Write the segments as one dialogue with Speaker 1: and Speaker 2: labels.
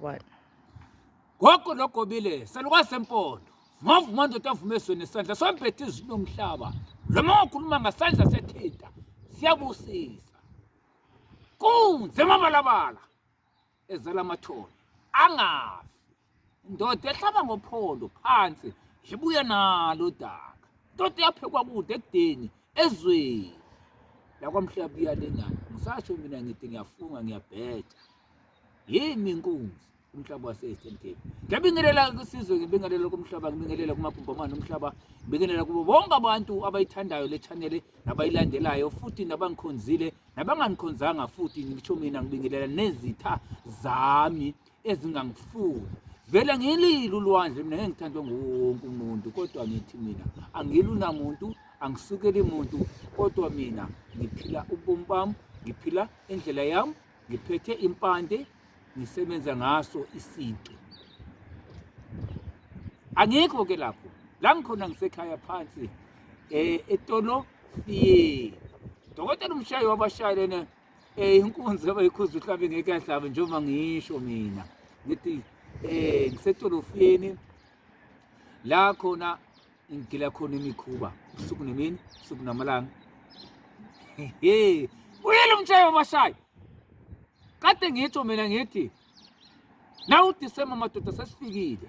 Speaker 1: What?
Speaker 2: Gogo logobile selukwasempondo. Mavuma ndoda avume esweni nesandla somphethe izinto omhlaba. Lo makhuluma ngasandla sethinta. Siyabusisa. Kunze mabalabala. Ezela amathoni. Angafi. Ndoda ehlaba ngophondo phansi. Ibuya nalo daka. Ndoda yaphekwa kude ekudeni ezweni. La kwamhlaba iyalenana. Ngisasho mina ngithi ngiyafunga ngiyabheda. Yimi inkunzi. Umhlaba wase-Eastern Cape. Ngiyabingelela kusizwe, ngibingelela kumhlaba, ngibingelela kumagumbamani omhlaba, ngibingelela kubo bonke abantu abayithandayo le channel nabayilandelayo futhi nabangikhonzile nabanganikhonzanga futhi ngisho mina ngibingelela nezitha zami ezingangifuni. Vele ngilile ulwandle mina ngengithandwa nguwonke umuntu kodwa ngithi mina angiluna muntu, angisukeli muntu kodwa mina ngiphila ubomi bami, ngiphila indlela yami, ngiphethe impande ngisebenza ngaso isiqi. Angikho ke lapho. La ngikhona ngisekhaya phansi eTolo Fiye. Dokotela umshayi wabashayi lena inkunzi abayikhuza uhlabe ngeke yahlaba njengoba ngisho mina. Ngithi ngiseTolo Fiyeni la khona ngigila khona imikhuba usuku nemini, usuku namalanga. Uyele umshayi wabashayi. Kade ngitsho mina ngithi nawu December madoda sesifikile.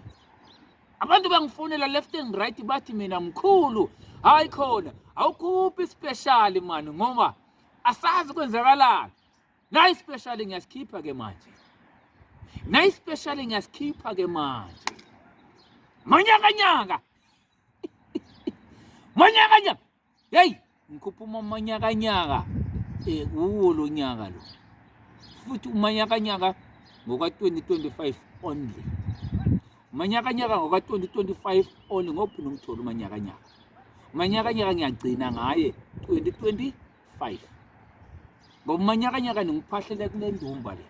Speaker 2: Abantu bangifonela left and right bathi mina mkhulu hayi khona awukhuphi special man ngoba asazi kwenzakalani. Nayi special ngiyasikhipha ke manje. Nayi special ngiyasikhipha ke manje. Manyakanyaka. Manyakanyaka. Hey, ngikhupha manyakanyaka. Uwo lo nyaka lo. Futhi umanyakanyaka ngoka 2025 only. Umanyakanyaka ngoka 2025 only ngophi nomtholo umanyakanyaka. Umanyakanyaka ngiyagcina ngaye 2025. Ngoba umanyakanyaka ngiphahlele kule ndumba le.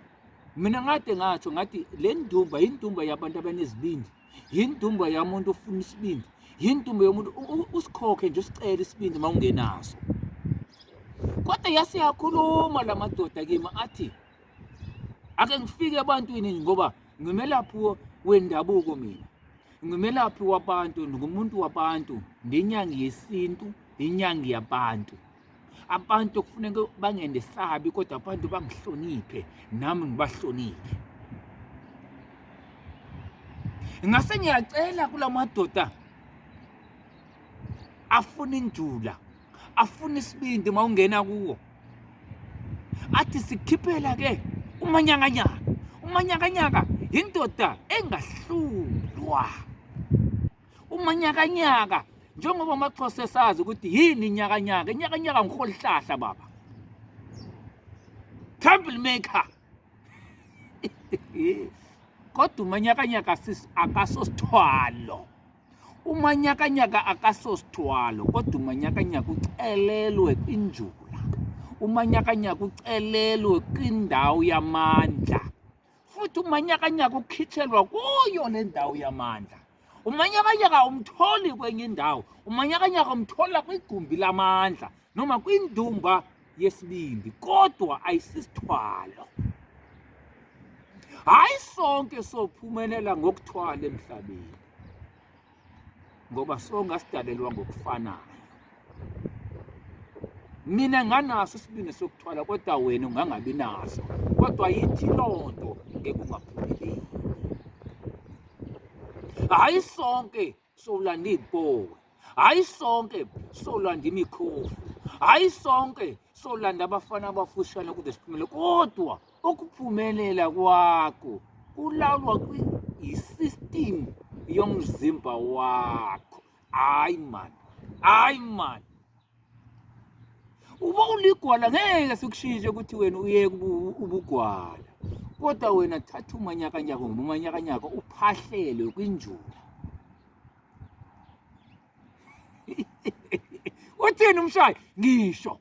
Speaker 2: Mina ngade ngatsho ngathi le ndumba indumba yabantu abanezibindi. Yindumba yamuntu ofuna isibindi. Yindumba yomuntu usikhokhe nje usicela isibindi mawungenaso. Kodwa yasiyakhuluma lamadoda kimi athi ake ngifike ebantwini ngoba ngimelaphi wendabuko mina. Ngimelaphi wabantu, ngumuntu wabantu, ndinyangi yesintu, ndinyangi yabantu. Abantu kufuneka bangendesabi kodwa abantu bangihloniphe nami ngibahloniphe. Ngase ngiyacela kulamadoda afuna injula, afuna isibindi mawungena kuwo. Athi sikhiphela ke umanyakanyaka. Umanyakanyaka indoda engahlulwa. Umanyakanyaka njengoba amaXhosa esazi ukuthi yini inyakanyaka. Inyakanyaka ngiholihlahla baba. Troublemaker. Kodwa umanyakanyaka akasosithwalo. Umanyakanyaka akasosithwalo kodwa umanyakanyaka ucelelwe kwinjula. Umanyakanyaka ucelelwe kwindawo yamandla. Futhi umanyakanyaka ukhitshelwa kuyo le ndawo yamandla. Umanyakanyaka umtholi kwenye indawo. Umanyakanyaka umthola kwigumbi lamandla noma kwindumba yesibindi kodwa ayisisithwalo. Hayi sonke sophumelela ngokuthwala emhlabeni. Ngoba sonke asidalelwa ngokufanayo. Mina nganaso isibindi sokuthwala kodwa wena ungangabi naso. Kodwa yithi lonto ngeke ungaphumeleli. Hayi sonke solanda izipowe. Hayi sonke solanda imikhofu. Hayi sonke solanda abafana abafushane kude siphumelele kodwa ukuphumelela kwakho kulawulwa kwi-system yomzimba wakho. Hayi man. Hayi man. Uba uligwala ngeke sikushintshe ukuthi wena uye ubugwala. Kodwa wena thatha umanyakanyaka ngoba umanyakanyaka uphahlelwe kwinjula. Uthini umshayi? Ngisho.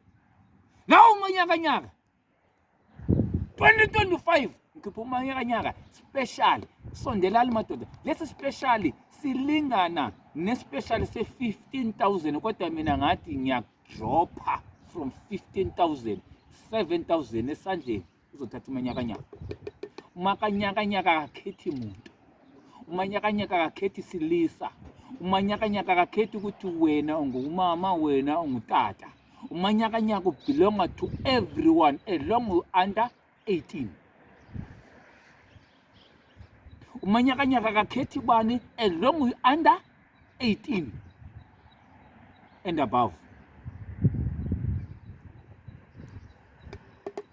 Speaker 2: Nawo umanyakanyaka 2025 ngikhipha umanyakanyaka special. Sondelani madoda. Lesi special silingana nespecial se-15,000 kodwa mina ngathi ngiyadropha from 15,000 7,000 esandleni uzothatha umanyakanyaka. Umakanyakanyaka akakhethi muntu. Umanyakanyaka akakhethi silisa. Umanyakanyaka akakhethi ukuthi wena ungumama, wena ungutata. Umanyakanyaka belongs to everyone as long as under 18. Umanyakanyaka akakhethi bani as long as under 18 and above.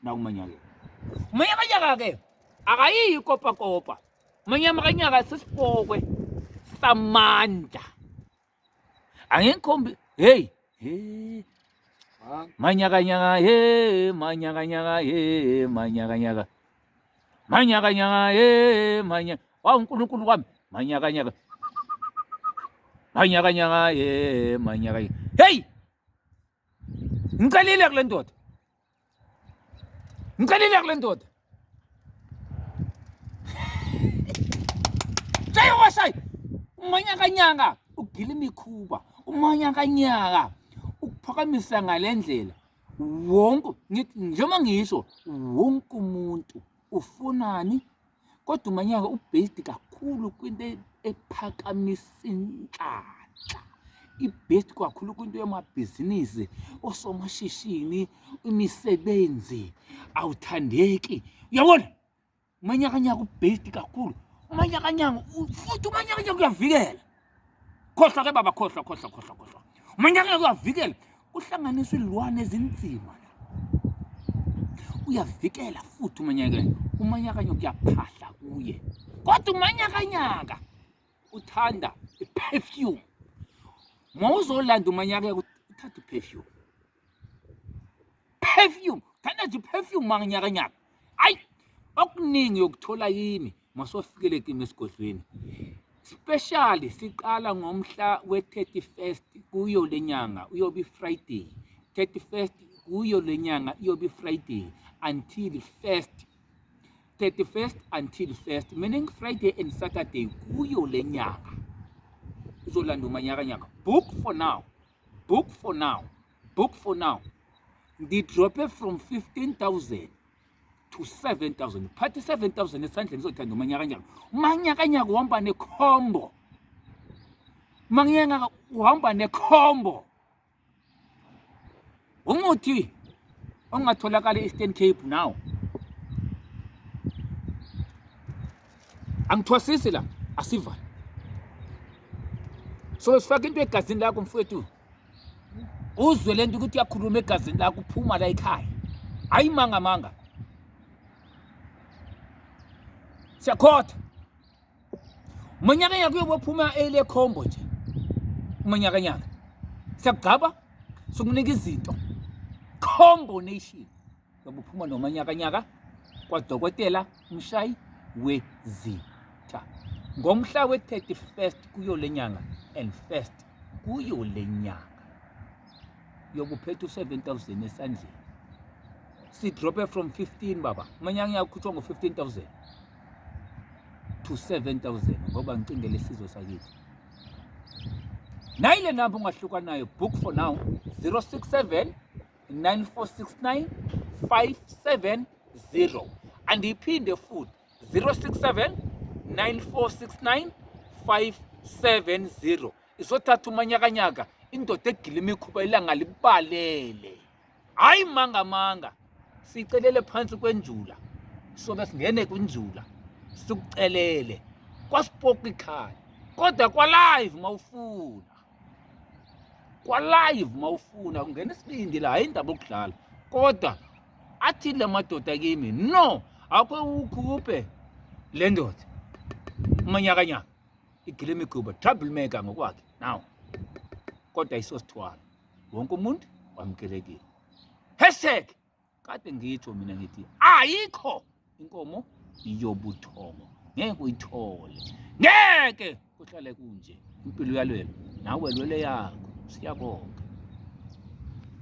Speaker 2: Na umanyakanyaka ke akayiyi kopa. Umanyakanyaka sisipokwe samandla. Angenkhombi hey manyakanyaka hey manyakanyaka hey manyakanyaka hey wa uNkulunkulu wami manyakanyaka hey manyakanyaka hey ngicalile kule ndoda Jayowashay umanyakanyaka ugila imikhuba umanyakanyaka ukuphakamisa ngalendlela wonke njengoba ngisho wonke umuntu ufunani kodwa umanyaka ubased kakhulu kwinto ephakamisa inhlanhla ibased kakhulu kwinto yamabhizinisi osomashishini imisebenzi awuthandeki uyabona umanyakanyaka ubased kakhulu umanyakanyaka futhi umanyakanyaka uyavikela khohlwa ke baba khohlwa umanyakanyaka uyavikela uhlanganiswa ilwane ezinzima uyavikela futhi umanyakanyaka uyaphahla kuye kodwa umanyakanyaka uthanda iperfume mawuzolanda umanyakanyaka uthatha perfume thanda nje perfume umanyakanyaka ayi okuningi yokuthola yimi masofikele kimi esigodlweni specially siqala ngomhla we-31st kuyo lenyanga uyobe Friday 31st kuyo lenyanga iyobe Friday until 31st until 1st meaning Friday and Saturday kuyo lenyanga uzolanda umanyakanyaka book for now ndidrope from 15,000 to 7,000 phathi 7,000 esandleni sothanda umanyakanyaka uhamba nekhombo umanyakanyaka uhamba nekhombo umuthi ongatholakala e-Eastern Cape now angithwasisi la asiva so sifaka into egazini lakho mfowethu uzwe lento ukuthi uyakhuluma egazini lakho uphuma la ekhaya hayi manga siyakhotha umanyakanyaka uyobophuma ele khombo nje umanyakanyaka siyagcaba sokunika izinto combination yobuphuma nomanyakanyaka kwadokotela umshayi wezitha ngomhla we-31st kuyo lenyanga and 1st kuyo lenyanga yokuphetha u-7,000 esandleni sidrope from 15 baba umanyakanyaka ukhutshwa ngo-15,000 to 7,000 ngoba ngicingele isizwe sakithi nayile namba ungahluka nayo book for now 067 9469 570 andiyiphinde futhi 067 9469 570 izothatha umanyakanyaka indoda egila imikhuba ilanga libalele hayi manga sicelele phansi kwenjula sobe singene kwinjula sikucelele kwasipoka ikhaya kodwa kwa-live mawufuna ungena isibindi la hayi indaba okudlala kodwa athi la madoda kimi no akho ukhuphe le ndoda umanyakanyaka igile imikhuba trouble maker ngokwakhe now kodwa isosithwala wonke umuntu wamkelekile #kade ngitsho mina ngithi ayikho inkomo yobuthongo ngeke uyithole ngeke kuhlale kunje impilo yalwela nawe lwele yakho siyabonga